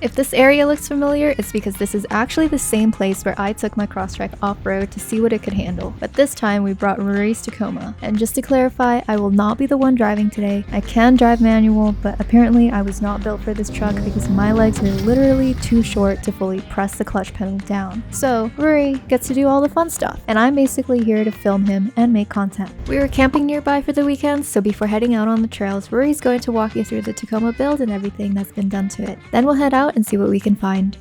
If this area looks familiar, it's because this is actually the same place where I took my Crosstrek off-road to see what it could handle. But this time we brought Ruairi's Tacoma. And just to clarify, I will not be the one driving today. I can drive manual, but apparently I was not built for this truck because my legs are literally too short to fully press the clutch pedal down. So Ruairi gets to do all the fun stuff, and I'm basically here to film him and make content. We were camping nearby for the weekend, so before heading out on the trails, Ruairi's going to walk you through the Tacoma build and everything that's been done to it. Then we'll head out and see what we can find.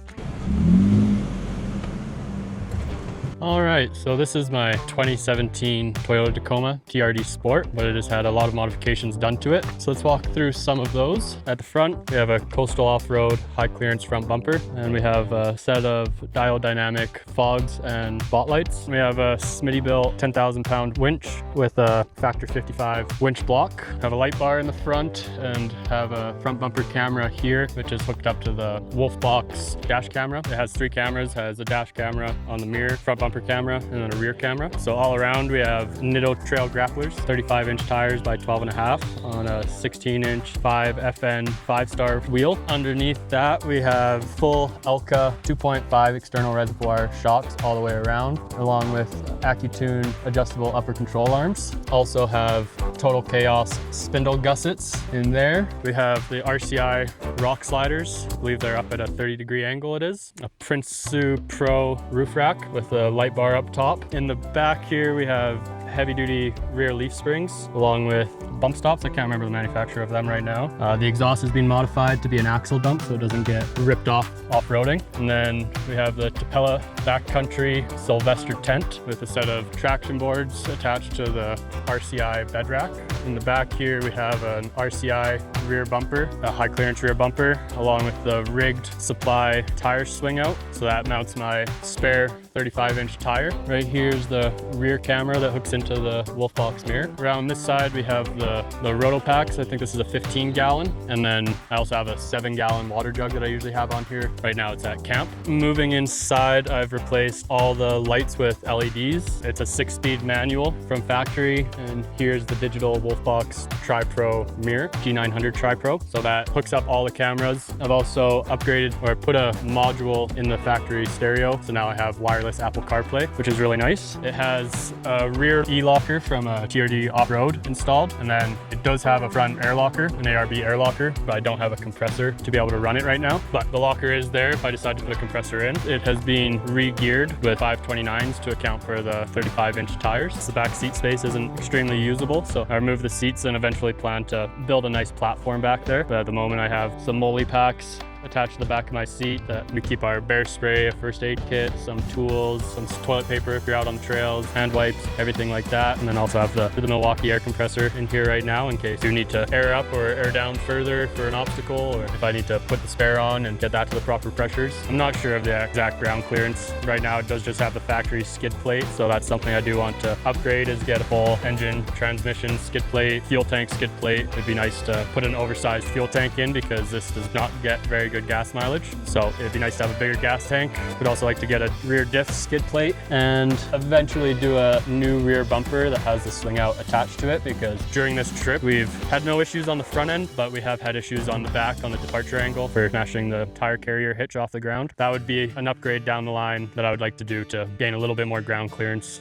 Alright, so this is my 2017 Toyota Tacoma TRD Sport, but it has had a lot of modifications done to it. So let's walk through some of those. At the front, we have a coastal off-road high clearance front bumper, and we have a set of dial dynamic fogs and spotlights. We have a Smitty-built 10,000-pound winch with a factor 55 winch block. Have a light bar in the front and have a front bumper camera here, which is hooked up to the Wolf Box dash camera. It has 3 cameras, has a dash camera on the mirror, front bumper camera, and then a rear camera. So all around we have Nitto trail grapplers, 35-inch tires by 12.5 on a 16-inch 5 FN 5-star wheel. Underneath that we have full Elka 2.5 external reservoir shocks all the way around, along with AccuTune adjustable upper control arms. Also have Total Chaos spindle gussets in there. We have the RCI rock sliders. I believe they're up at a 30-degree angle it is. A Prinsu Pro roof rack with a light bar up top. In the back here we have heavy-duty rear leaf springs along with bump stops. I can't remember the manufacturer of them right now. The exhaust has been modified to be an axle dump so it doesn't get ripped off off-roading. And then we have the Tapella backcountry Sylvester tent with a set of traction boards attached to the RCI bed rack. In the back here we have an RCI rear bumper, a high clearance rear bumper, along with the rigged supply tire swing out. So that mounts my spare 35-inch tire. Right here is the rear camera that hooks into the Wolfbox mirror. Around this side we have the Roto packs. I think this is a 15-gallon, and then I also have a 7-gallon water jug that I usually have on here. Right now it's at camp. Moving inside, I've replaced all the lights with LEDs. It's a 6-speed manual from factory, and here's the digital Wolfbox Tri-Pro mirror, G900 Tri-Pro. So that hooks up all the cameras. I've also upgraded or put a module in the factory stereo, so now I have wireless Apple CarPlay, which is really nice. It has a rear e-locker from a TRD off-road installed, and then it does have a front air locker, an ARB air locker, but I don't have a compressor to be able to run it right now. But the locker is there if I decide to put a compressor in. It has been re-geared with 529s to account for the 35-inch tires. The back seat space isn't extremely usable, so I removed the seats and eventually plan to build a nice platform back there. But at the moment I have some MOLLE packs attached to the back of my seat that we keep our bear spray, a first aid kit, some tools, some toilet paper if you're out on the trails, hand wipes, everything like that. And then also have the Milwaukee air compressor in here right now in case you need to air up or air down further for an obstacle, or if I need to put the spare on and get that to the proper pressures. I'm not sure of the exact ground clearance. Right now it does just have the factory skid plate, so that's something I do want to upgrade, is get a full engine, transmission, skid plate, fuel tank skid plate. It'd be nice to put an oversized fuel tank in because this does not get very good gas mileage, so it'd be nice to have a bigger gas tank. We'd also like to get a rear diff skid plate and eventually do a new rear bumper that has the swing out attached to it, because during this trip we've had no issues on the front end, but we have had issues on the back on the departure angle for smashing the tire carrier hitch off the ground. That would be an upgrade down the line that I would like to do to gain a little bit more ground clearance.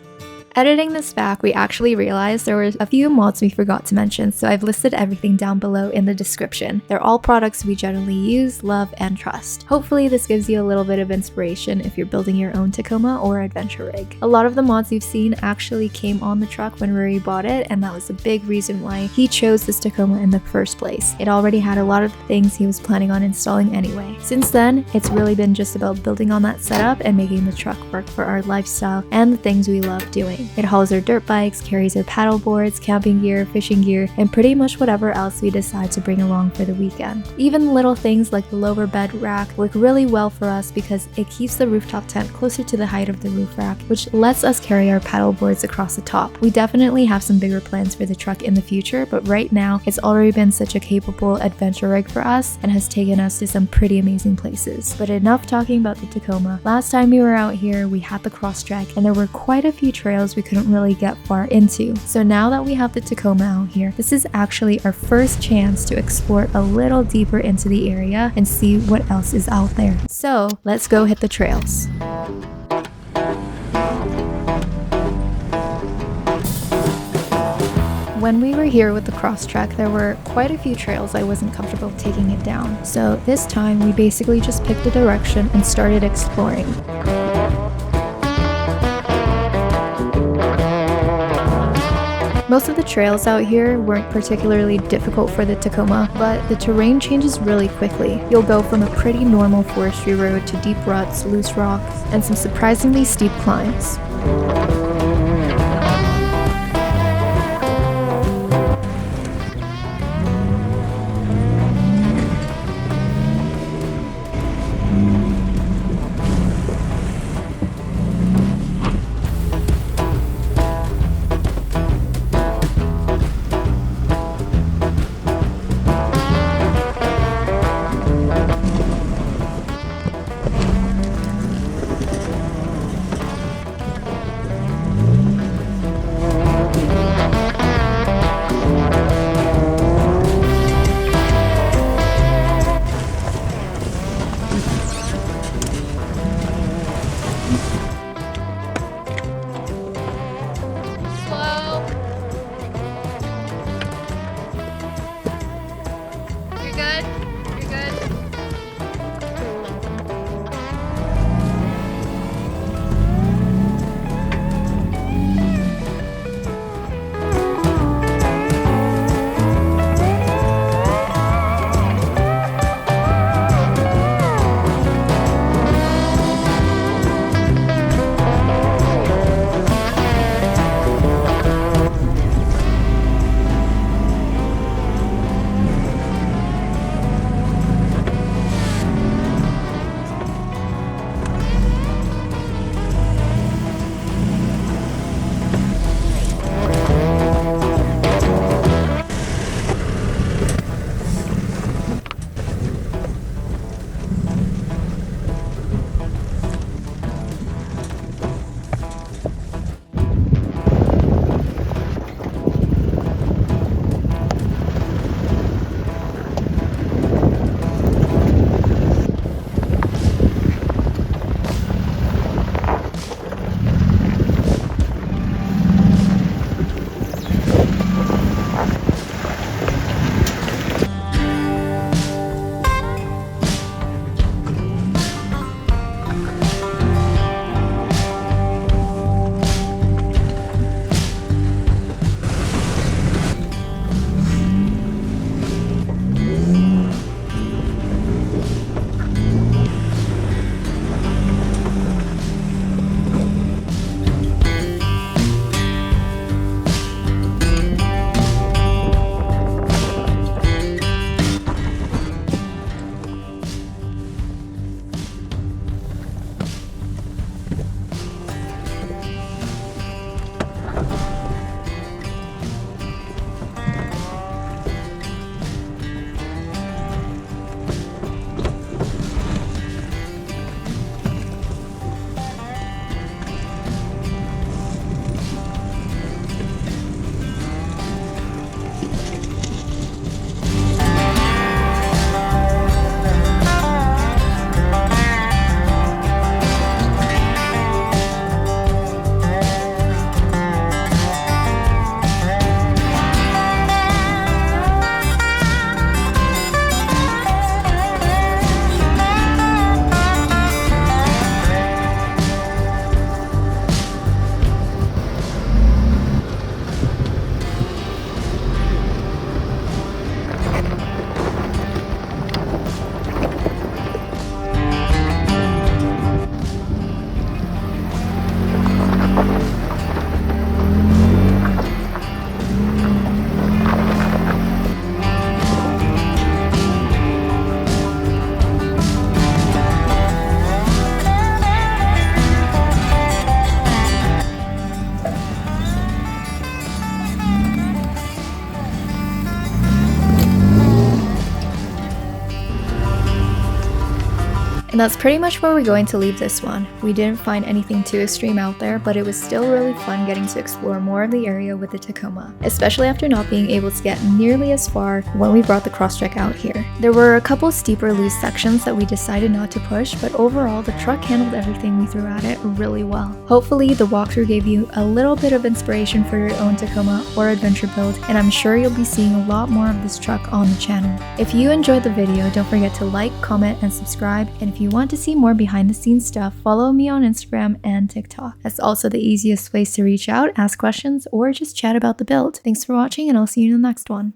Editing this back, we actually realized there were a few mods we forgot to mention, so I've listed everything down below in the description. They're all products we generally use, love, and trust. Hopefully this gives you a little bit of inspiration if you're building your own Tacoma or adventure rig. A lot of the mods you've seen actually came on the truck when Ruairi bought it, and that was a big reason why he chose this Tacoma in the first place. It already had a lot of the things he was planning on installing anyway. Since then, it's really been just about building on that setup and making the truck work for our lifestyle and the things we love doing. It hauls our dirt bikes, carries our paddle boards, camping gear, fishing gear, and pretty much whatever else we decide to bring along for the weekend. Even little things like the lower bed rack work really well for us because it keeps the rooftop tent closer to the height of the roof rack, which lets us carry our paddle boards across the top. We definitely have some bigger plans for the truck in the future, but right now it's already been such a capable adventure rig for us and has taken us to some pretty amazing places. But enough talking about the Tacoma. Last time we were out here, we had the Crosstrek, and there were quite a few trails areas we couldn't really get far into. So now that we have the Tacoma out here, this is actually our first chance to explore a little deeper into the area and see what else is out there. So let's go hit the trails. When we were here with the Crosstrek, there were quite a few trails I wasn't comfortable taking it down. So this time we basically just picked a direction and started exploring. Most of the trails out here weren't particularly difficult for the Tacoma, but the terrain changes really quickly. You'll go from a pretty normal forestry road to deep ruts, loose rocks, and some surprisingly steep climbs. And that's pretty much where we're going to leave this one. We didn't find anything too extreme out there, but it was still really fun getting to explore more of the area with the Tacoma, especially after not being able to get nearly as far when we brought the Crosstrek out here. There were a couple steeper loose sections that we decided not to push, but overall the truck handled everything we threw at it really well. Hopefully the walkthrough gave you a little bit of inspiration for your own Tacoma or adventure build, and I'm sure you'll be seeing a lot more of this truck on the channel. If you enjoyed the video, don't forget to like, comment, and subscribe, and if you want to see more behind the scenes stuff, follow me on Instagram and TikTok. That's also the easiest place to reach out, ask questions, or just chat about the build. Thanks for watching, and I'll see you in the next one.